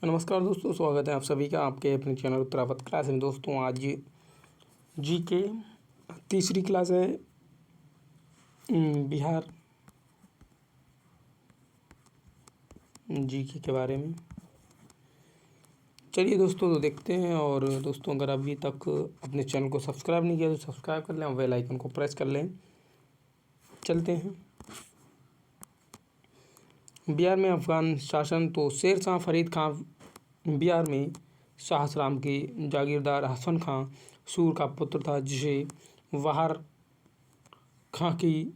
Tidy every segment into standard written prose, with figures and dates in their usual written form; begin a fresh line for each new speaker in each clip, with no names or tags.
नमस्कार दोस्तों, स्वागत है आप सभी का आपके अपने चैनल उत्तरावत क्लास में। दोस्तों आज जी के तीसरी क्लास है बिहार जी के बारे में। चलिए दोस्तों, तो देखते हैं। और दोस्तों, अगर अभी तक अपने चैनल को सब्सक्राइब नहीं किया तो सब्सक्राइब कर लें और बेल आइकन को प्रेस कर लें। चलते हैं। बिहार में अफगान शासन। तो शेर शाह फरीद खां बिहार में शाहसराम के जागीरदार हसन खां सूर का पुत्र था, जिसे वाहर खां की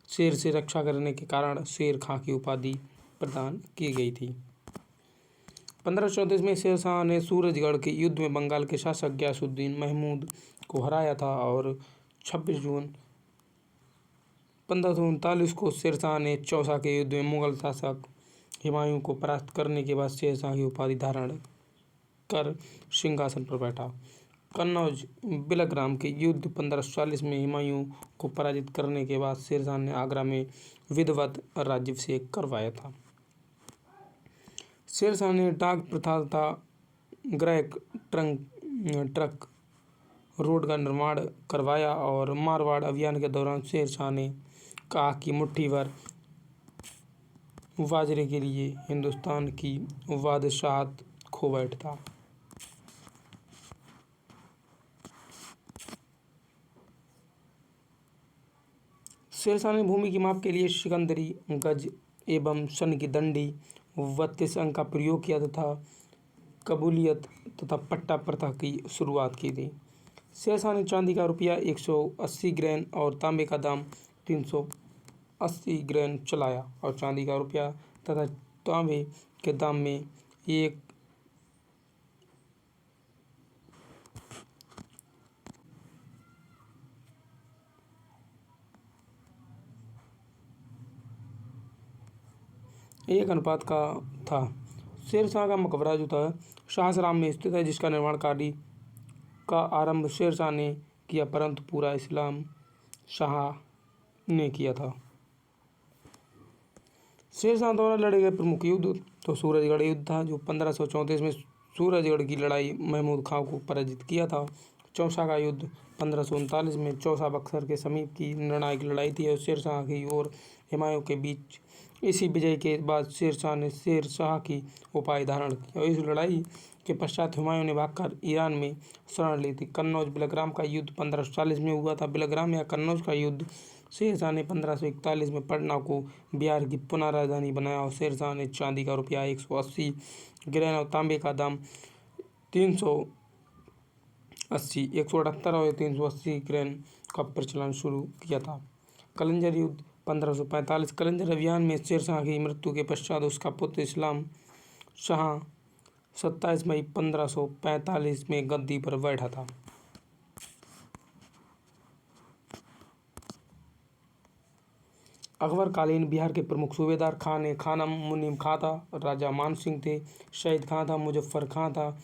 शेर से रक्षा करने के कारण शेर खां की उपाधि प्रदान की गई थी। 1534 में शेर शाह ने सूरजगढ़ के युद्ध में बंगाल के शासक गयासुद्दीन महमूद को हराया था और 26 जून 1539 को शेर शाह ने चौसा के युद्ध में मुगल शासक हुमायूं को परास्त करने के बाद शेर शाह की उपाधि धारण कर सिंहासन पर बैठा। कन्नौज बिलग्राम के युद्ध 1540 में हुमायूं को पराजित करने के बाद शेर शाह ने आगरा में विधिवत राज्याभिषेक करवाया था। शेर शाह ने डाक प्रथा तथा ग्रैक ट्रक रोड का निर्माण करवाया और मारवाड़ अभियान के दौरान शेर शाह ने कहा कि मुट्ठी भर बाजरे के लिए हिंदुस्तान की बादशाहत खो बैठता। शेर शाह ने भूमि की माप के लिए सिकंदरी गज एवं सन की दंडी 32 अंक का प्रयोग किया तथा कबूलियत तथा पट्टा प्रथा की शुरुआत की थी। शेर शाह ने चांदी का रुपया 180 ग्रैन और तांबे का दाम 380 ग्रैन चलाया और चांदी का रुपया तथा तांबे के दाम में एक अनुपात का था। शेर शाह का मकबरा जो था शाहसराम में स्थित है, जिसका निर्माण कार्य का आरंभ शेर शाह ने किया, परंतु पूरा इस्लाम शाह ने किया था। शेर शाह द्वारा लड़े गए प्रमुख युद्ध तो सूरजगढ़ युद्ध था, जो 1534 में सूरजगढ़ की लड़ाई महमूद खां को पराजित किया था। चौसा का युद्ध 1539 में चौसा बक्सर के समीप की निर्णायक लड़ाई थी और शेर शाह की और हुमायूं के बीच। इसी विजय के बाद शेर शाह ने शेर शाह की उपाधि धारण की और इस लड़ाई के पश्चात हुमायूं ने भागकर ईरान में शरण ली थी। कन्नौज बिलग्राम का युद्ध 1540 में हुआ था। बिलग्राम या कन्नौज का युद्ध शेर शाह ने 1541 में पटना को बिहार की पुनः राजधानी बनाया और शेर शाह ने चांदी का रुपया 180 ग्रैन और तांबे का दाम 178 और 380 ग्रैन का प्रचलन शुरू किया था। कलंजर युद्ध 1545। कलंजर अभियान में शेर शाह की मृत्यु के पश्चात उसका पुत्र इस्लाम शाह 27 मई 1545 में गद्दी पर बैठा था। अकबरकालीन बिहार के प्रमुख सूबेदार खान ए खानम मुनीम खां था, राजा मान सिंह थे, शहीद खां था, मुजफ्फर खां था,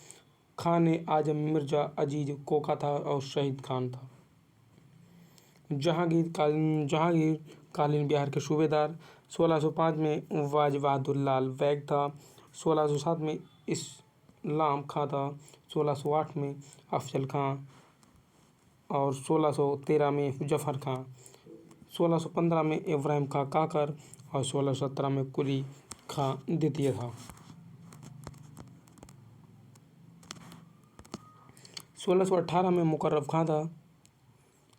खान ए आजम मिर्जा अजीज कोका था और शहीद खान था। जहांगीर कालीन बिहार के सूबेदार 1605 में वाज बहादुर लाल बैग था, 1607 में इस्लाम खां था, 1608 में अफजल खां और 1613 में जफर खां, 1615 में इब्राहिम खां काकर और 1617 में कुली खां द्वितीय था। 1618 में मुकर्रब खां था,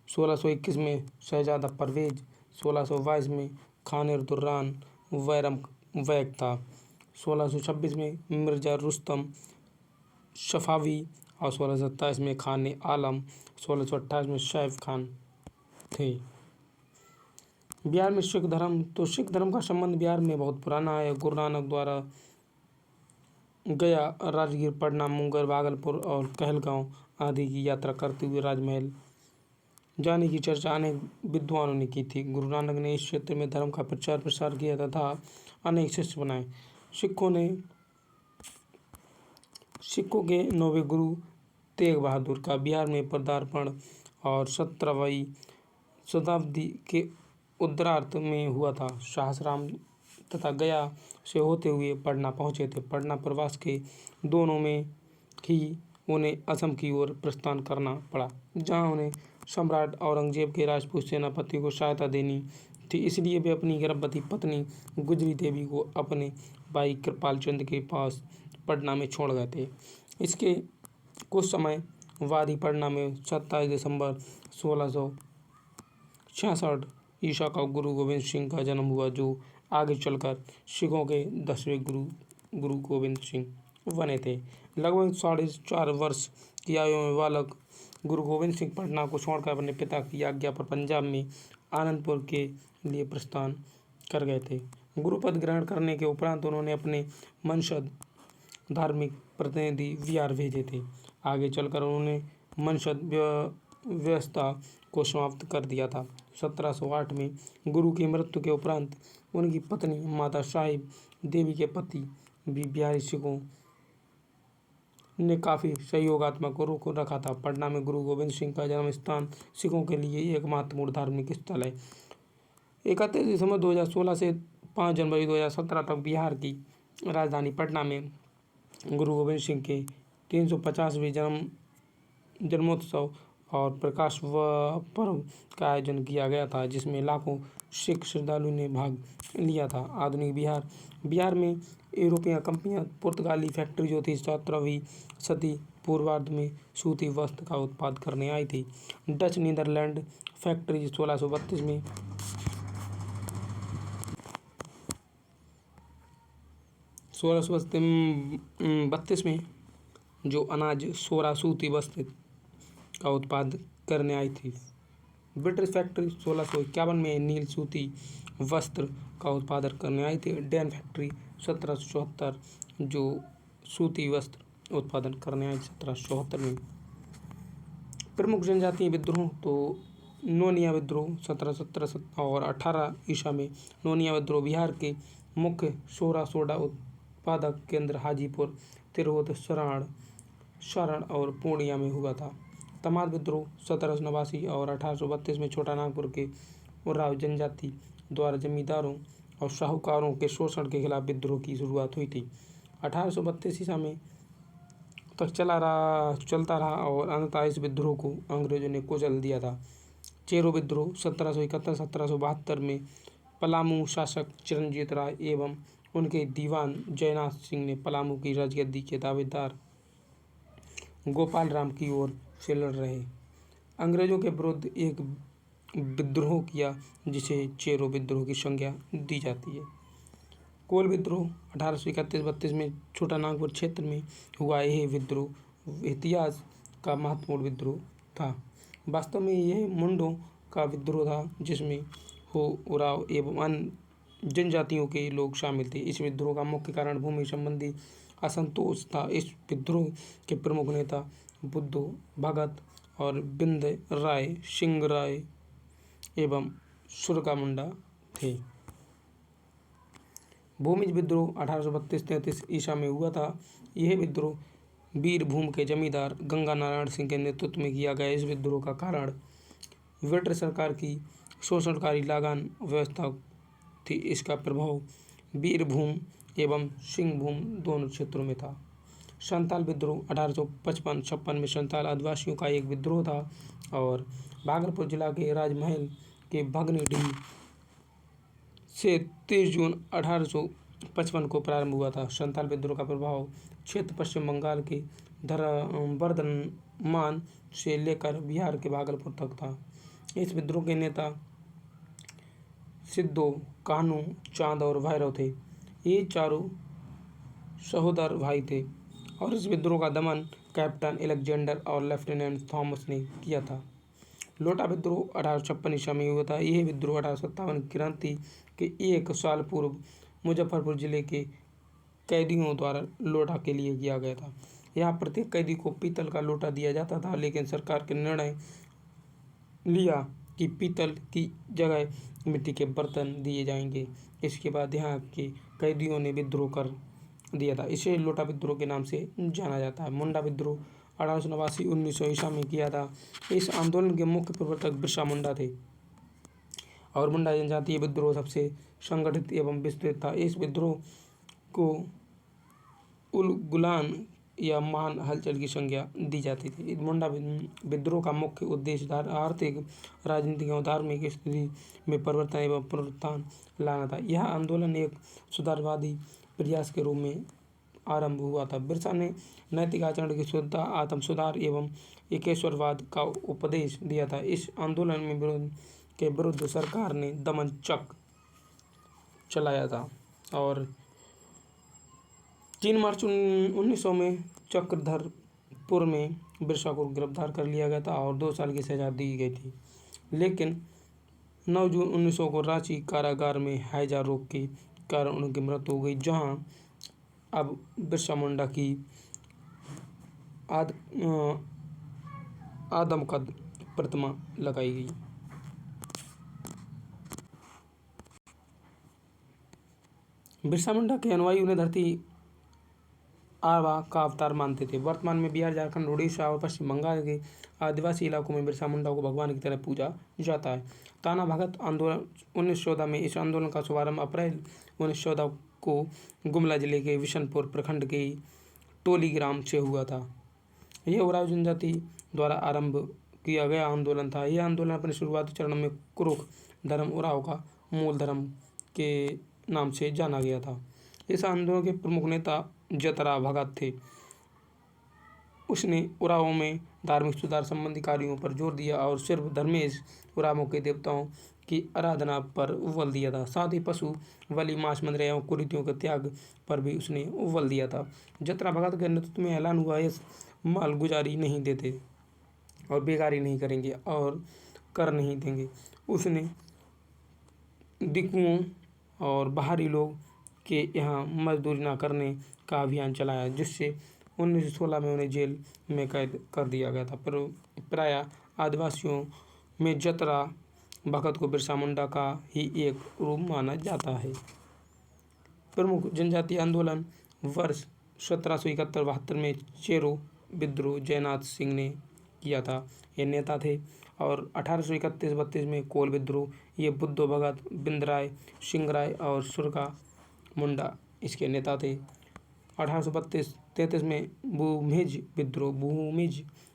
1621 में शहजादा परवेज, 1622 में खानिर दुर्रान वैरम वैग था, 1626 में मिर्जा रुस्तम शफावी और 1627 में खान ए आलम, 1628 में सैफ खान थे। बिहार में सिख धर्म। तो सिख धर्म का संबंध बिहार में बहुत पुराना है। गुरु नानक द्वारा गया, राजगीर, पटना, मुंगेर, भागलपुर और कहलगांव आदि की यात्रा करते हुए राजमहल जाने की चर्चा अनेक विद्वानों ने की थी। गुरु नानक ने इस क्षेत्र में धर्म का प्रचार प्रसार किया तथा अनेक शिष्य बनाए। सिखों के 9वें गुरु तेग बहादुर का बिहार में पदार्पण और 17वीं शताब्दी के उत्तरार्ध में हुआ था। शाहसराम तथा गया से होते हुए पटना पहुँचे थे। पटना प्रवास के दोनों में ही उन्हें असम की ओर प्रस्थान करना पड़ा, जहाँ उन्हें सम्राट औरंगजेब के राजपूत सेनापति को सहायता देनी थी। इसलिए वे अपनी गर्भवती पत्नी गुजरी देवी को अपने भाई कृपाल चंद के पास पटना में छोड़ गए थे। इसके कुछ समय बाद ही पटना में 27 दिसंबर 1666 ईसा का गुरु गोविंद सिंह का जन्म हुआ, जो आगे चलकर सिखों के 10वें गुरु गोविंद सिंह बने थे। लगभग 4.5 वर्ष की आयु में बालक गुरु गोविंद सिंह पटना को छोड़कर अपने पिता की आज्ञा पर पंजाब में आनंदपुर के लिए प्रस्थान कर गए थे। गुरुपद ग्रहण करने के उपरांत उन्होंने अपने मनसद धार्मिक प्रतिनिधि बिहार भेजे थे। आगे चलकर उन्होंने मनसद व्यवस्था को समाप्त कर दिया था। 1708 में गुरु की मृत्यु के उपरांत उनकी पत्नी माता साहिब देवी के पति भी बिहारी सिखों ने काफ़ी सहयोगात्मक रुख रखा था। पटना में गुरु गोविंद सिंह का जन्म स्थान सिखों के लिए एक महत्वपूर्ण धार्मिक स्थल है। 31 दिसंबर 2016 से 5 जनवरी 2017 तक बिहार की राजधानी पटना में गुरु गोविंद सिंह के 350वें जन्मोत्सव और प्रकाश पर्व का आयोजन किया गया था, जिसमें लाखों सिख श्रद्धालुओं ने भाग लिया था। आधुनिक बिहार में यूरोपीय कंपनियां, पुर्तगाली फैक्ट्री जो थी 17वीं सदी पूर्वार्ध में सूती वस्त्र का उत्पाद करने आई थी। डच नीदरलैंड फैक्ट्री 1632 में जो अनाज सोरा सूती वस्त्र का उत्पाद करने आई थी। ब्रिटिश फैक्ट्री 1651 में नील सूती वस्त्र का उत्पादन करने आई थी। डैन फैक्ट्री 1774 जो सूती वस्त्र उत्पादन करने आई 1774 में। प्रमुख जनजातीय विद्रोह तो नोनिया विद्रोह 1717 और 18 ईसा में नोनिया विद्रोह बिहार के मुख्य सोरा सोडा उत्पादक केंद्र हाजीपुर, तिरहुत, सारण और पूर्णिया में हुआ था। तमाद विद्रोह 1789 और 1832 में छोटा नागपुर के उराव जनजाति द्वारा जमींदारों और साहूकारों के शोषण के खिलाफ विद्रोह की शुरुआत हुई थी। 1832 ईसा में तक चलता रहा और अंततः इस विद्रोह को अंग्रेजों ने कुचल दिया था। चेरो विद्रोह 1771-1772 में पलामू शासक चिरंजीत राय एवं उनके दीवान जयनाथ सिंह ने पलामू की राजगद्दी के दावेदार गोपाल राम की ओर से लड़ रहे अंग्रेजों के विरुद्ध एक विद्रोह किया, जिसे चेरो विद्रोह की संज्ञा दी जाती है। कोल विद्रोह 1831-32 में छोटा नागपुर क्षेत्र में हुआ। यह विद्रोह इतिहास का महत्वपूर्ण विद्रोह था। वास्तव में यह मुंडों का विद्रोह था, जिसमें हो उराव एवं अन्य जनजातियों के लोग शामिल थे। इस विद्रोह का मुख्य कारण भूमि संबंधी असंतोष था। इस विद्रोह के प्रमुख नेता बुद्धू भगत और बिंद राय सिंह राय एवं सुरका मुंडा थे। भूमिज विद्रोह 1832-33 ईसा में हुआ था। यह विद्रोह बीरभूम के जमींदार गंगा नारायण सिंह के नेतृत्व में किया गया। इस विद्रोह का कारण ब्रिटिश सरकार की शोषणकारी लगान व्यवस्था थी। इसका प्रभाव बीरभूम एवं सिंहभूम दोनों क्षेत्रों में था। संताल विद्रोह 1855-56 में संताल आदिवासियों का एक विद्रोह था और भागलपुर जिला के राजमहल के भगनीडीह से 30 जून 1855 को प्रारंभ हुआ था। संताल विद्रोह का प्रभाव क्षेत्र पश्चिम बंगाल के बर्धमान से लेकर बिहार के भागलपुर तक था। इस विद्रोह के नेता सिद्धो, कान्हू, चांद और भैरव थे। ये चारों सहोदर भाई थे और इस विद्रोह का दमन कैप्टन अलेक्जेंडर और लेफ्टिनेंट थॉमस ने किया था। लोटा विद्रोह 1856 ईसा में हुआ था। यह विद्रोह 1857 क्रांति के एक साल पूर्व मुजफ्फरपुर जिले के कैदियों द्वारा लोटा के लिए किया गया था। यहाँ प्रत्येक कैदी को पीतल का लोटा दिया जाता था, लेकिन सरकार ने निर्णय लिया कि पीतल की जगह मिट्टी के बर्तन दिए जाएंगे। इसके बाद यहाँ के कैदियों ने विद्रोह कर दिया था। इसे लोटा विद्रोह के नाम से जाना जाता है। मुंडा विद्रोह 1889-1900 ईसा में किया था। इस आंदोलन के मुख्य प्रवर्तक बिरसा मुंडा थे और मुंडा जनजातीय विद्रोह सबसे संगठित एवं विस्तृत था। इस विद्रोह को उलगुलान या महान हलचल की संज्ञा दी जाती थी। मुंडा विद्रोह का मुख्य उद्देश्य आर्थिक, राजनीतिक एवं धार्मिक स्थिति में परिवर्तन एवं पुनरुत्थान लाना था। यह आंदोलन एक सुधारवादी प्रयास के रूप में आरंभ हुआ था। बिरसा ने नैतिक आचरण की शुद्धता, आत्म सुधार एवं एकेश्वरवाद का उपदेश दिया था। इस आंदोलन के विरुद्ध सरकार ने दमन चक्र चलाया था और 3 मार्च 1900 में चक्रधरपुर में बिरसा को गिरफ्तार कर लिया गया था और 2 साल की सजा दी गई थी। लेकिन 9 जून 1900 को रांची कारागार में हैजा रोग के कारण उनकी मृत्यु हो गई, जहां अब बिरसा मुंडा की आदमकद प्रतिमा लगाई गई। बिरसा मुंडा के अनुयायी उन्हें धरती आबा का अवतार मानते थे। वर्तमान में बिहार, झारखंड, उड़ीसा और पश्चिम बंगाल के आदिवासी इलाकों में बिरसा मुंडा को भगवान की तरह पूजा जाता है। ताना भगत आंदोलन 1914 में। इस आंदोलन का शुभारंभ अप्रैल 1914 को गुमला जिले के बिशनपुर प्रखंड के टोली ग्राम से हुआ था। यह उराव जनजाति द्वारा आरंभ किया गया आंदोलन था। यह आंदोलन अपने शुरुआती चरण में कुरुख धर्म उराव का मूल धर्म के नाम से जाना गया था। इस आंदोलन के प्रमुख नेता जतरा भगत थे। उसने उरावों में धार्मिक सुधार संबंधी कार्यों पर जोर दिया और सिर्फ धर्मेश उरावों के देवताओं की आराधना पर बल दिया था। साथ ही पशु बलि, मांस, मंदिर एवं कुरीतियों के त्याग पर भी उसने बल दिया था। जतरा भगत के नेतृत्व में ऐलान हुआ, इस माल गुजारी नहीं देते और बेगारी नहीं करेंगे और कर नहीं देंगे। उसने दिकुओं और बाहरी लोग के यहाँ मजदूरी न करने का अभियान चलाया, जिससे 1916 में उन्हें जेल में कैद कर दिया गया था। प्रायः आदिवासियों में जतरा भगत को बिरसा मुंडा का ही एक रूप माना जाता है। प्रमुख जनजातीय आंदोलन वर्ष 1771-72 में चेरो विद्रोह जयनाथ सिंह ने किया था। ये नेता थे। और 1831-32 में कोल विद्रोह, ये बुद्धो भगत, बिंदराय, सिंगराय और सुरका मुंडा इसके नेता थे। 1832-33 में भूमिज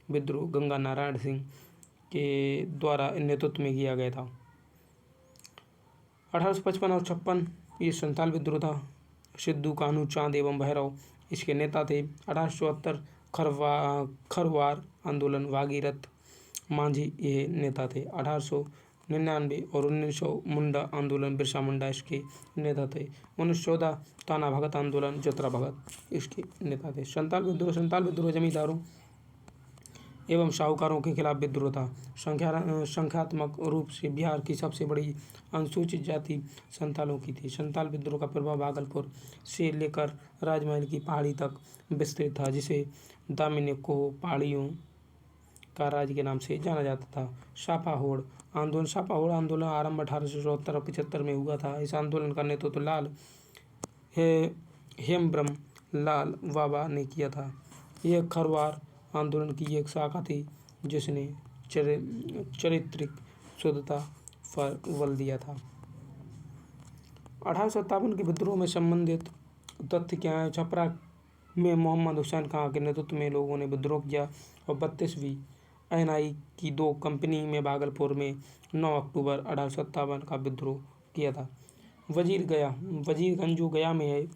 विद्रोह गंगा नारायण सिंह के द्वारा नेतृत्व में किया गया था। 1855 और 56 ये संथाल विद्रोह था। सिद्धू कान्हू चांद एवं भैरव इसके नेता थे। 1874 खरवार आंदोलन भागीरथ मांझी ये नेता थे। 1899 और 1900 मुंडा आंदोलन बिरसा मुंडा इसके नेता थे। 1914 ताना भगत आंदोलन जतरा भगत इसके नेता थे। संथाल विद्रोह जमींदारों एवं साहूकारों के खिलाफ विद्रोह था। संख्यात्मक रूप से बिहार की सबसे बड़ी अनुसूचित जाति संथालों की थी। संथाल विद्रोह का प्रभाव भागलपुर से लेकर राजमहल की पहाड़ी तक विस्तृत था, जिसे दामिनी को पहाड़ियों का राज्य के नाम से जाना जाता था। सापाहोड़ आंदोलन आरंभ 1874 और 75 में हुआ था। इस आंदोलन का नेतृत्व लाल हेमब्रम लाल बाबा ने किया था। यह खरवार आंदोलन की एक शाखा थी, जिसने चारित्रिक शुद्धता पर बल दिया था। 1857 के विद्रोह में संबंधित तथ्य क्या है? छपरा में मोहम्मद हुसैन खां के नेतृत्व में लोगों ने विद्रोह किया और 32वीं NI की 2 कंपनी में भागलपुर में 9 अक्टूबर 1857 का विद्रोह किया था। वजीरगंज जो गया में है,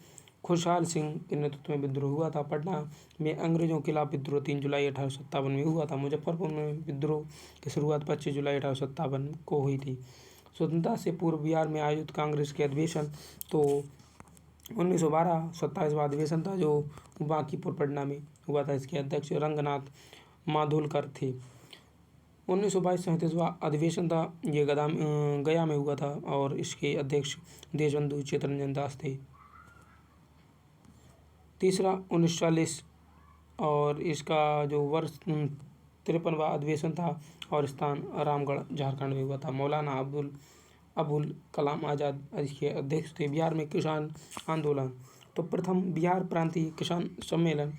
खुशहाल सिंह के नेतृत्व में विद्रोह हुआ था। पटना में अंग्रेजों के खिलाफ विद्रोह 3 जुलाई 1857 में हुआ था। मुजफ्फरपुर में विद्रोह की शुरुआत 25 जुलाई 1857 को हुई थी। स्वतंत्रता से पूर्व बिहार में आयोजित कांग्रेस के अधिवेशन तो 1912 27वां अधिवेशन था, जो बांकीपुर पटना में हुआ था। इसके अध्यक्ष रंगनाथ माधोलकर थे। 1922 37वां अधिवेशन था, ये गया में हुआ था और इसके अध्यक्ष देशबंधु चित्तरंजन दास थे। तीसरा 1940 और इसका जो वर्ष 53वां अधिवेशन था और स्थान रामगढ़ झारखंड में हुआ था। मौलाना अबुल कलाम आज़ाद इसके अध्यक्ष थे। बिहार में किसान आंदोलन तो प्रथम बिहार प्रांतीय किसान सम्मेलन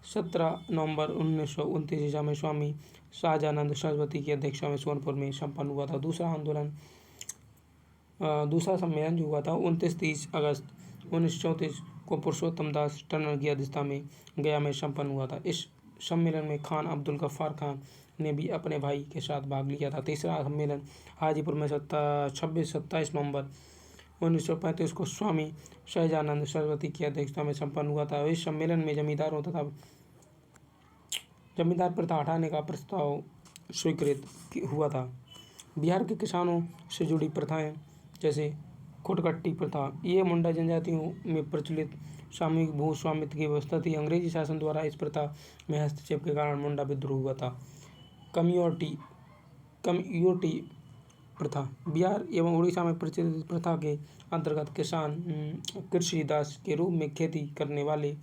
17 नवंबर 1929 ईस्वी में स्वामी शाहजानंद सरस्वती की अध्यक्षता में सोनपुर में संपन्न हुआ था। दूसरा सम्मेलन जो हुआ था 29-30 अगस्त 1934 को पुरुषोत्तम दास टनर की अध्यक्षता में गया में संपन्न हुआ था। इस सम्मेलन में खान अब्दुल गफ्फार खान ने भी अपने भाई के साथ भाग लिया था। तीसरा सम्मेलन हाजीपुर में 26-27 नवंबर 1935 को स्वामी सहजानंद सरस्वती की अध्यक्षता में संपन्न हुआ था। इस सम्मेलन में जमींदार प्रथा हटाने का प्रस्ताव स्वीकृत हुआ था। बिहार के किसानों से जुड़ी प्रथाएं जैसे खुटकट्टी प्रथा, ये मुंडा जनजातियों में प्रचलित सामूहिक भू स्वामित्व की व्यवस्था थी। अंग्रेजी शासन द्वारा इस प्रथा में हस्तक्षेप के कारण मुंडा विद्रोह हुआ था। कम्युनिटी प्रथा, बिहार एवं उड़ीसा में प्रचलित प्रथा के अंतर्गत किसान कृषि दास के रूप में खेती करने वाले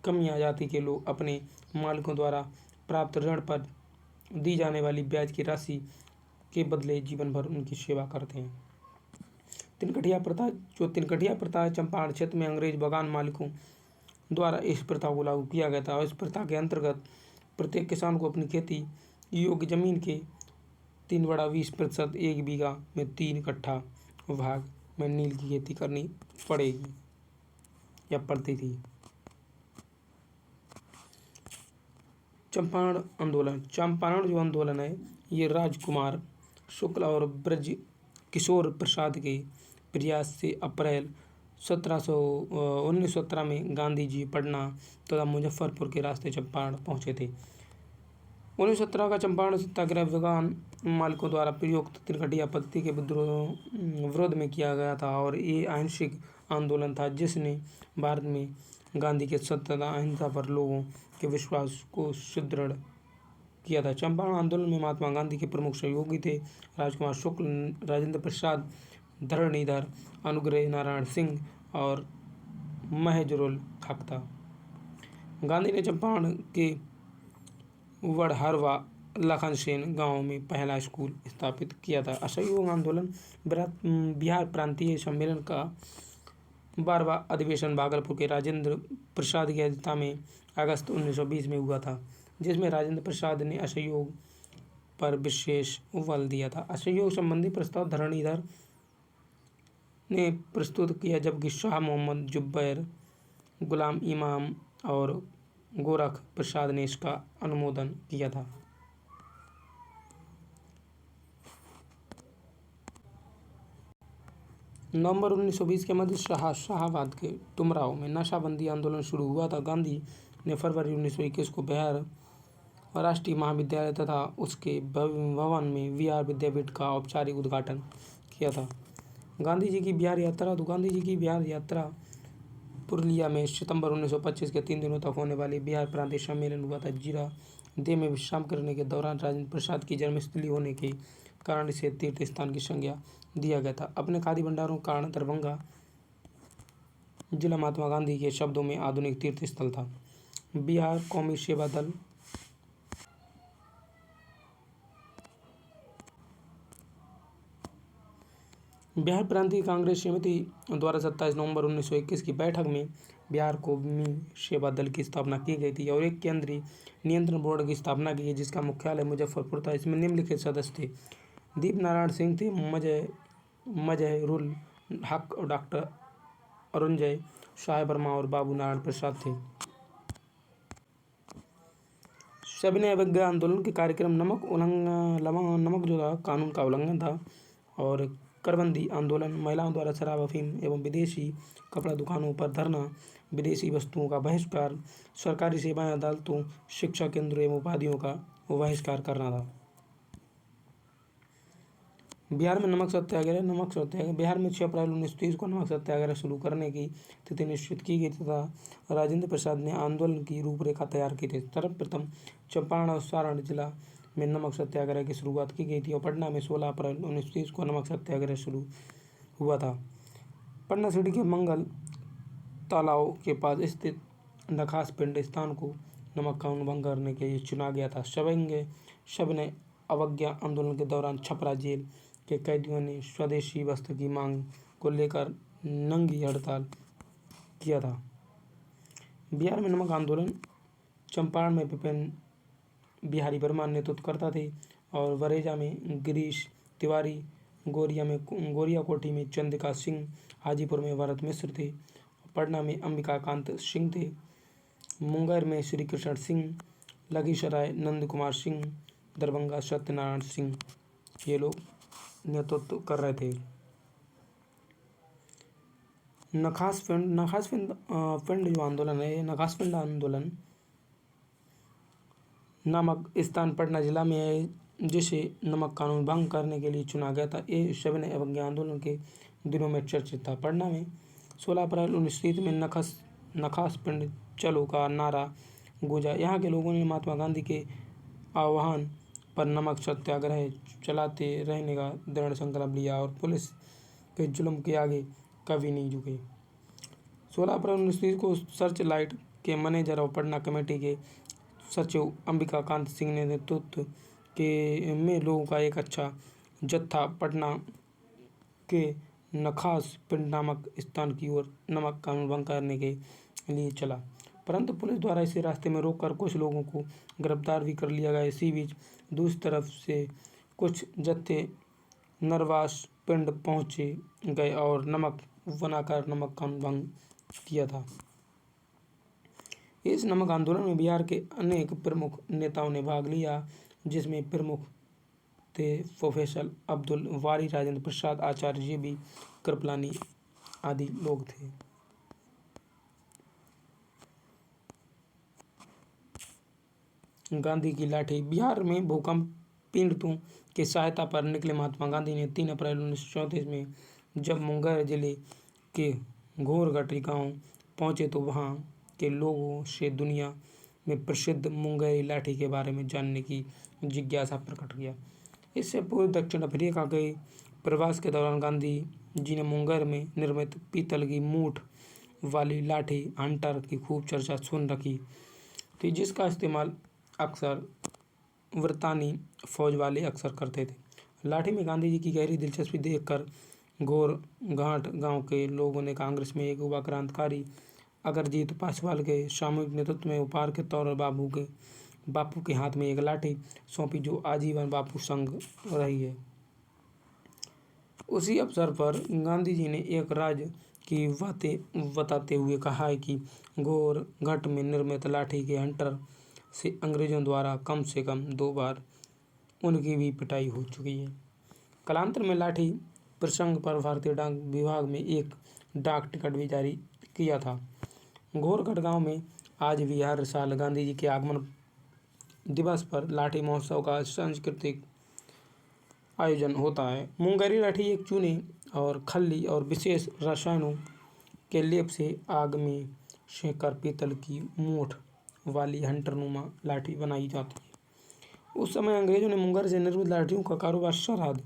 कमियां जाति के लोग अपने मालिकों द्वारा प्राप्त ऋण पर दी जाने वाली ब्याज की राशि के बदले जीवन भर उनकी सेवा करते हैं। तिनकटिया प्रथा है, चंपारण क्षेत्र में अंग्रेज बगान मालिकों द्वारा इस प्रथा को लागू किया गया था और इस प्रथा के अंतर्गत प्रत्येक किसान को अपनी खेती योग्य जमीन के 3/20% 1 बीघा में 3 कट्ठा भाग में नील की खेती करनी पड़ेगी या पड़ती थी। चंपारण जो आंदोलन है, ये राजकुमार शुक्ल और ब्रज किशोर प्रसाद के प्रयास से अप्रैल 1917 में गांधी जी पटना तथा मुजफ्फरपुर के रास्ते चंपारण पहुंचे थे। 1917 का चंपारण सत्याग्रह बगान मालिकों द्वारा प्रयुक्त तिनकटिया पद्धति के विरोध में किया गया था और ये अहिंसक आंदोलन था जिसने भारत में गांधी के सत्य तथा अहिंसा पर लोगों के विश्वास को सुदृढ़ किया था। चंपारण आंदोलन में महात्मा गांधी के प्रमुख सहयोगी थे राजकुमार शुक्ल, राजेंद्र प्रसाद, धरणीधर, अनुग्रह नारायण सिंह और महजुरुल हक था। गांधी ने चंपारण के वडहरवा लखनसेन गांव में पहला स्कूल स्थापित किया था। असहयोग आंदोलन, बिहार प्रांतीय सम्मेलन का 12वां अधिवेशन भागलपुर के राजेंद्र प्रसाद की अध्यक्षता में अगस्त 1920 में हुआ था, जिसमें राजेंद्र प्रसाद ने असहयोग पर विशेष बल दिया था। असहयोग संबंधी प्रस्ताव धरणीधर ने प्रस्तुत किया, जबकि शाह मोहम्मद जुबैर, गुलाम इमाम और गोरख प्रसाद ने इसका अनुमोदन किया था। नवंबर 1920 के मध्य शाहाबाद के टुमराव में नशाबंदी आंदोलन शुरू हुआ था। गांधी ने फरवरी 1921 को बिहार राष्ट्रीय महाविद्यालय तथा उसके भवन में बिहार विद्यापीठ का औपचारिक उद्घाटन किया था। गांधी जी की बिहार यात्रा पुरुलिया में सितंबर 1925 के 3 दिनों तक होने वाली बिहार प्रांतीय सम्मेलन हुआ था। जीरा देह में विश्राम करने के दौरान राजेंद्र प्रसाद की जन्मस्थली होने के कारण इसे तीर्थ स्थान की संज्ञा दिया गया था। अपने खादी भंडारों के कारण दरभंगा जिला महात्मा गांधी के शब्दों में आधुनिक तीर्थ स्थल था। बिहार कौमी सेवा दल बिहार प्रांतीय कांग्रेस समिति द्वारा 27 नवंबर 1921 की बैठक में बिहार कौमी सेवा दल की स्थापना की गई थी और एक केंद्रीय नियंत्रण बोर्ड की स्थापना की गई जिसका मुख्यालय मुजफ्फरपुर था। इसमें निम्नलिखित सदस्य थे: दीप नारायण सिंह थे, मजहरुल हक और डॉक्टर अरुणजय साय वर्मा और बाबू नारायण प्रसाद थे। सविनय अवज्ञा आंदोलन के कार्यक्रम नमक जो था कानून का उल्लंघन था और करबंदी आंदोलन, महिलाओं द्वारा शराब, अफीम एवं विदेशी कपड़ा दुकानों पर धरना, विदेशी वस्तुओं का बहिष्कार, सरकारी सेवाएं, अदालतों, शिक्षा केंद्रों एवं उपाधियों का बहिष्कार करना था। बिहार में नमक सत्याग्रह बिहार में 6 अप्रैल 1930 को नमक सत्याग्रह शुरू करने की तिथि निश्चित की गई तथा राजेंद्र प्रसाद ने आंदोलन की रूपरेखा तैयार की थी। सर्वप्रथम चंपारण और सारण जिला में नमक सत्याग्रह की शुरुआत की गई थी और पटना में 16 अप्रैल 1930 को नमक सत्याग्रह शुरू हुआ था। पटना सिटी के मंगल तालाब के पास स्थित नखास पिंड स्थान को नमक कानून भंग करने के लिए चुना गया था। सविनय अवज्ञा आंदोलन के दौरान छपरा जेल के कैदियों ने स्वदेशी वस्त्र की मांग को लेकर नंगी हड़ताल किया था। बिहार में नमक आंदोलन, चंपारण में विपिन बिहारी वर्मा नेतृत्व करता थे और वरेजा में गिरीश तिवारी, गोरिया कोठी में चंद्रिका सिंह, हाजीपुर में भरत मिश्र थे। पटना में अंबिकाकांत सिंह थे। मुंगेर में श्री कृष्ण सिंह, लखीसराय नंद कुमार सिंह, दरभंगा सत्यनारायण सिंह, ये लोग नेतृत्व कर रहे थे। नखास पिंड जो आंदोलन है, नखास पिंड आंदोलन नामक स्थान पटना जिला में है, जिसे नमक कानून भंग करने के लिए चुना गया था। ये सविनय अवज्ञा आंदोलन के दिनों में चर्चित था। पटना में 16 अप्रैल 1930 में नखास पिंड चलो का नारा गूंजा। यहाँ के लोगों ने महात्मा गांधी के आह्वान पर नमक सत्याग्रह चलाते रहने का दृढ़ संकल्प लिया और पुलिस के जुल्म के आगे कभी नहीं झुके। 16 अप्रैल 1930 को सर्च लाइट के मैनेजर और पटना कमेटी के सचिव अंबिकाकांत सिंह ने नेतृत्व के में लोगों का एक अच्छा जत्था पटना के नखास पिंड नामक स्थान की ओर नमक कानून भंग करने के लिए चला, परंतु पुलिस द्वारा इसे रास्ते में रोककर कुछ लोगों को गिरफ्तार भी कर लिया गया। इसी बीच दूसरी तरफ से कुछ जत्थे नरवास पिंड पहुंचे गए और नमक बनाकर नमक कानून भंग किया था। इस नमक आंदोलन में बिहार के अनेक प्रमुख नेताओं ने भाग लिया, जिसमें प्रमुख थे प्रोफेसर अब्दुल वारी, राजेंद्र प्रसाद, आचार्य जी.बी. कृपलानी आदि लोग थे। गांधी की लाठी। बिहार में भूकंप पीड़ितों की सहायता पर निकले महात्मा गांधी ने 3 अप्रैल 1934 में जब मुंगेर जिले के घोरघटी गांव पहुंचे तो वहां के लोगों से दुनिया में प्रसिद्ध मुंगेरी लाठी के बारे में जानने की जिज्ञासा प्रकट किया। इससे पूर्व दक्षिण अफ्रीका के प्रवास के दौरान गांधी जी ने मुंगेर में निर्मित पीतल की मूठ वाली लाठी हंटर की खूब चर्चा सुन रखी थी, जिसका इस्तेमाल अक्सर ब्रितानी फौज वाले अक्सर करते थे। लाठी में गांधी जी की गहरी दिलचस्पी देखकर घोरघाट गांव के लोगों ने कांग्रेस में एक युवा क्रांतिकारी अगरजीत पासवान के सामूहिक नेतृत्व में उपहार के तौर पर बापू के हाथ में एक लाठी सौंपी, जो आजीवन बापू संग रही है। उसी अवसर पर गांधी जी ने एक राज की बातें बताते हुए कहा है कि घोरघट में निर्मित लाठी के हंटर से अंग्रेजों द्वारा कम से कम 2 बार उनकी भी पिटाई हो चुकी है। कालांतर में लाठी प्रसंग पर भारतीय डाक विभाग में एक डाक टिकट भी जारी किया था। घोरघट गांव में आज भी हर साल गांधी जी के आगमन दिवस पर लाठी महोत्सव का सांस्कृतिक आयोजन होता है। मुंगेरी लाठी एक चूने और खल्ली और विशेष रसायनों के लेप से आग में सेंककर पीतल की मूठ वाली हंटरनुमा लाठी बनाई जाती है। उस समय अंग्रेजों ने मुंगेर से निर्मित लाठियों का कारोबार सरहद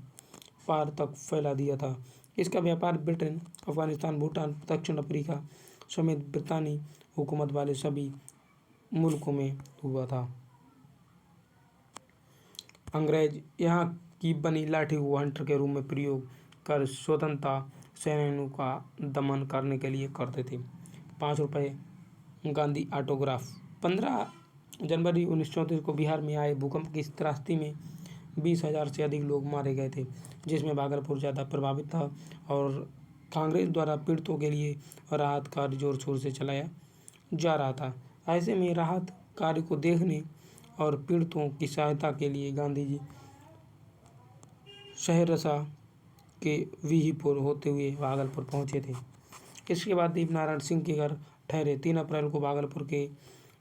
पार तक फैला दिया था। इसका व्यापार ब्रिटेन, अफगानिस्तान, भूटान, दक्षिण अफ्रीका समेत ब्रितानी हुकूमत वाले सभी मुल्कों में हुआ था। अंग्रेज यहाँ की बनी लाठी को हंटर के रूप में प्रयोग कर स्वतंत्रता सेनानियों का दमन करने के लिए करते थे। 5 रुपये गांधी ऑटोग्राफ। 15 जनवरी 1934 को बिहार में आए भूकंप की त्रासदी में 20,000 से अधिक लोग मारे गए थे, जिसमें भागलपुर ज़्यादा प्रभावित था और कांग्रेस द्वारा पीड़ितों के लिए राहत कार्य जोर शोर से चलाया जा रहा था। ऐसे में राहत कार्य को देखने और पीड़ितों की सहायता के लिए गांधी जी सहरसा के वीहीपुर होते हुए भागलपुर पहुंचे थे। इसके बाद दीपनारायण सिंह के घर ठहरे। 3 अप्रैल को भागलपुर के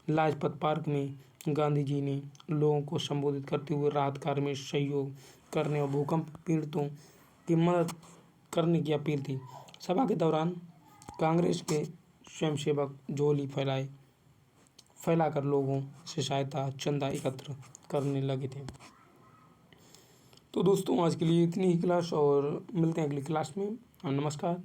लाजपत पार्क में गांधी जी ने लोगों को संबोधित करते हुए राहत कार्य में सहयोग करने और भूकंप पीड़ितों की मदद करने की अपील की। सभा के दौरान कांग्रेस के स्वयंसेवक झोली फैलाकर लोगों से सहायता चंदा एकत्र करने लगे थे। तो दोस्तों, आज के लिए इतनी ही क्लास और मिलते हैं अगली क्लास में। नमस्कार।